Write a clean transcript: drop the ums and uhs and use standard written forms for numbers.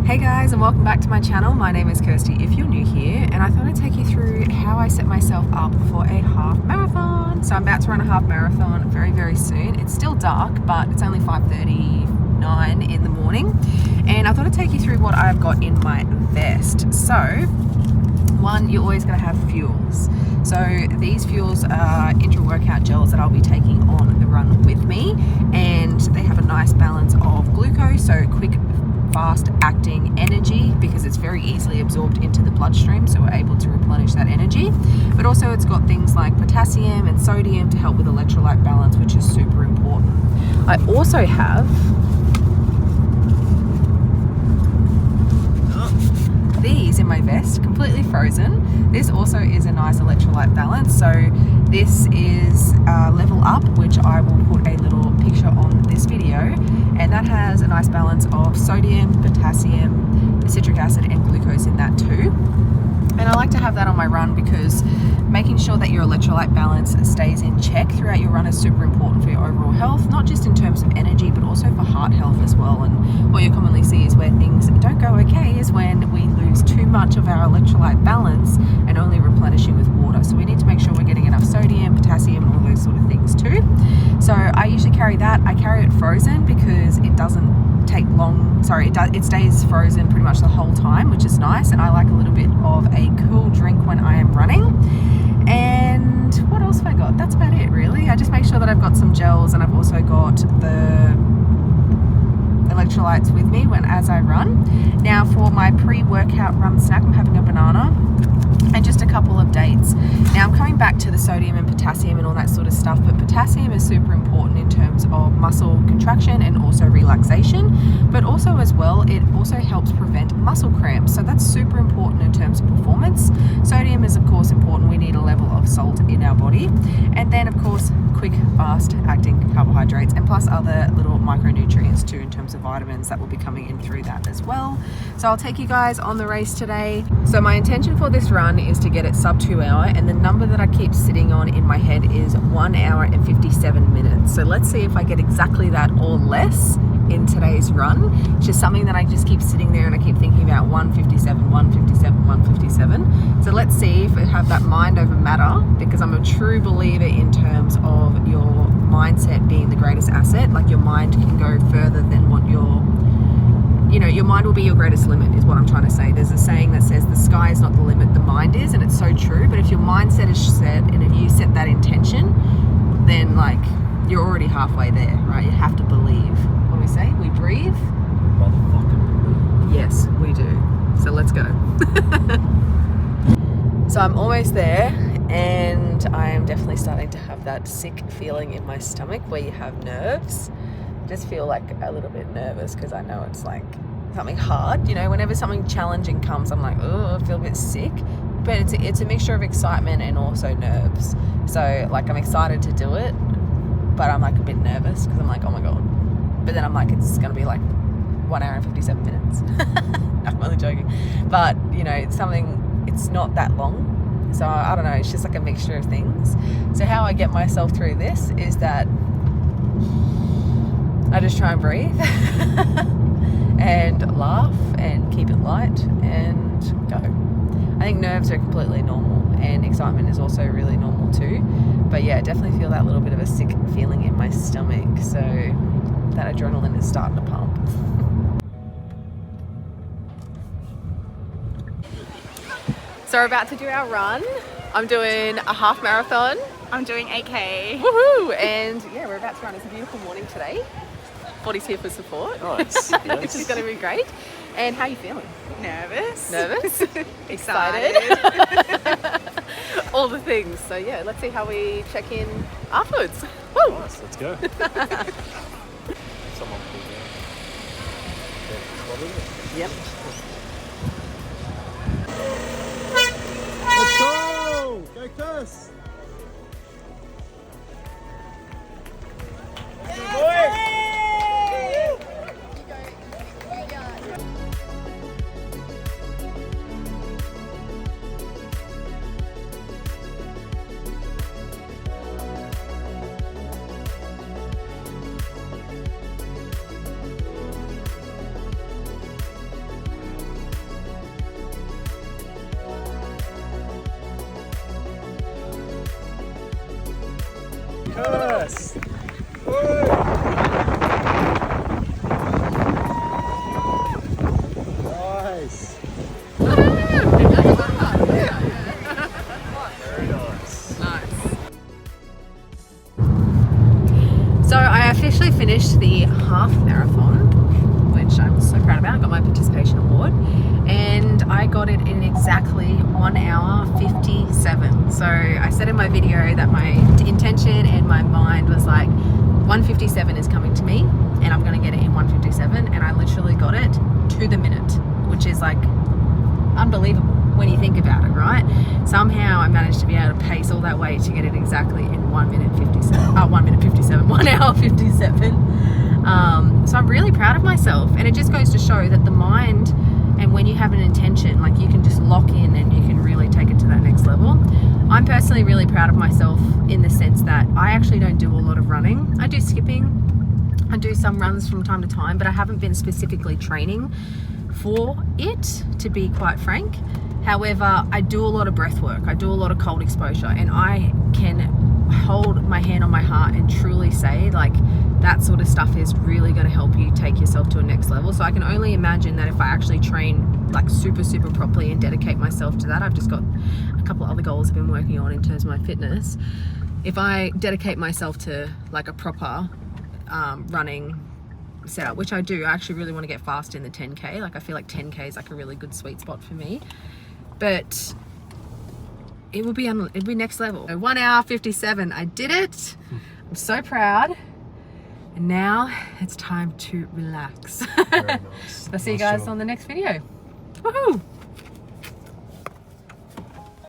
Hey guys, and welcome back to my channel. My name is Kirsty if you're new here, and I thought I'd take you through how I set myself up for a half marathon. So I'm about to run a half marathon very soon. It's still dark, but it's only 5:39 in the morning, and I thought I'd take you through what I've got in my vest. So one, you're always going to have fuels. So these fuels are intra-workout gels that I'll be taking on the run with me, and they have a nice balance of glucose, so quick fast acting energy, because it's very easily absorbed into the bloodstream, so we're able to replenish that energy. But also it's got things like potassium and sodium to help with electrolyte balance, which is super important. I also have these in my vest, completely frozen. This also is a nice electrolyte balance. So this is Level Up, which I will put a little picture on this video, and that has a nice balance of sodium, potassium, citric acid and glucose in that too. And I like to have that on my run because making sure that your electrolyte balance stays in check throughout your run is super important for your overall health, not just in terms of energy, but also for heart health as well. And what you commonly see is where things don't go okay is when we lose too much of our electrolyte balance and only replenishing with water. So we need to make sure we're getting enough sodium, potassium, and all those sort of things too. So I usually carry that. I carry it frozen because it doesn't take long. It stays frozen pretty much the whole time, which is nice. And I like a little bit of a cool drink when I am running. And what else have I got? That's about it really. I just make sure that I've got some gels, and I've also got the electrolytes with me as I run. Now for my pre-workout run snack, I'm having a banana and just a couple of dates. Now I'm coming back to the sodium and potassium and all that sort of stuff, but potassium is super important in terms of muscle contraction and also relaxation, but also as well it also helps prevent muscle cramps, so that's super important in terms of performance. Sodium is of course important. We need a level of salt in our body, and then of course quick fast acting carbohydrates, and plus other little micronutrients too in terms of vitamins that will be coming in through that as well. So I'll take you guys on the race today. So my intention for this run is to get it sub 2 hour, and the number that I keep sitting on in my head is 1 hour and 57 minutes. So let's see if I get exactly that or less in today's run, which is something that I just keep sitting there and I keep thinking about 157, 157, 157. So let's see if I have that mind over matter, because I'm a true believer in terms of your mindset being the greatest asset. Like your mind can go further than what your mind will be your greatest limit is what I'm trying to say. There's a saying that says the sky is not the limit, the mind is, and it's so true. But if your mindset is set, and if you set that intention, then like you're already halfway there, right? You have to believe. What do we say? We breathe? Motherfucker. Yes, we do. So let's go. So I'm almost there, and I am definitely starting to have that sick feeling in my stomach where you have nerves. Just feel like a little bit nervous because I know it's like something hard. Whenever something challenging comes, I'm like, oh, I feel a bit sick. But it's a mixture of excitement and also nerves. So like I'm excited to do it, but I'm like a bit nervous because I'm like, oh my God. But then I'm like, it's going to be like 1 hour and 57 minutes. I'm only joking. But, it's not that long. So I don't know, it's just like a mixture of things. So how I get myself through this is that I just try and breathe and laugh and keep it light and go. I think nerves are completely normal, and excitement is also really normal too. But yeah, I definitely feel that little bit of a sick feeling in my stomach. So that adrenaline is starting to pump. So we're about to do our run. I'm doing a half marathon. I'm doing 8K. Woohoo! And yeah, we're about to run. It's a beautiful morning today. 40's here for support. Nice. Which is going to be great. And how are you feeling? Nervous. Nervous? Excited. All the things. So yeah, let's see how we check in afterwards. Woo! Nice, let's go. Someone pulled out. Yep. Let's go! Go Chris! Curse. Nice. Very nice. So I officially finished the half marathon, which I'm so proud about. I got my participation award and I got it in exactly 1 hour 57. So I said in my video that my intention and my mind was like 157 is coming to me and I'm going to get it in 157, and I literally got it to the minute, which is like unbelievable when you think about it, right? Somehow I managed to be able to pace all that way to get it exactly in 1 minute 57. 1 hour 57. So I'm really proud of myself, and it just goes to show that the mind, and when you have an intention, like you can just lock in and you can really take it to that next level. I'm personally really proud of myself in the sense that I actually don't do a lot of running. I do skipping, I do some runs from time to time, but I haven't been specifically training for it, to be quite frank. However, I do a lot of breath work, I do a lot of cold exposure, and I can hold my hand on my heart and truly say like that sort of stuff is really going to help you take yourself to a next level. So I can only imagine that if I actually train like super properly and dedicate myself to that, I've just got a couple of other goals I've been working on in terms of my fitness. If I dedicate myself to like a proper running setup, which I do, I actually really want to get fast in the 10k. Like I feel like 10k is like a really good sweet spot for me, but it'd be next level. So 1 hour 57, I did it. I'm so proud, and now it's time to relax. Very nice. I'll see you guys on the next video. Woohoo!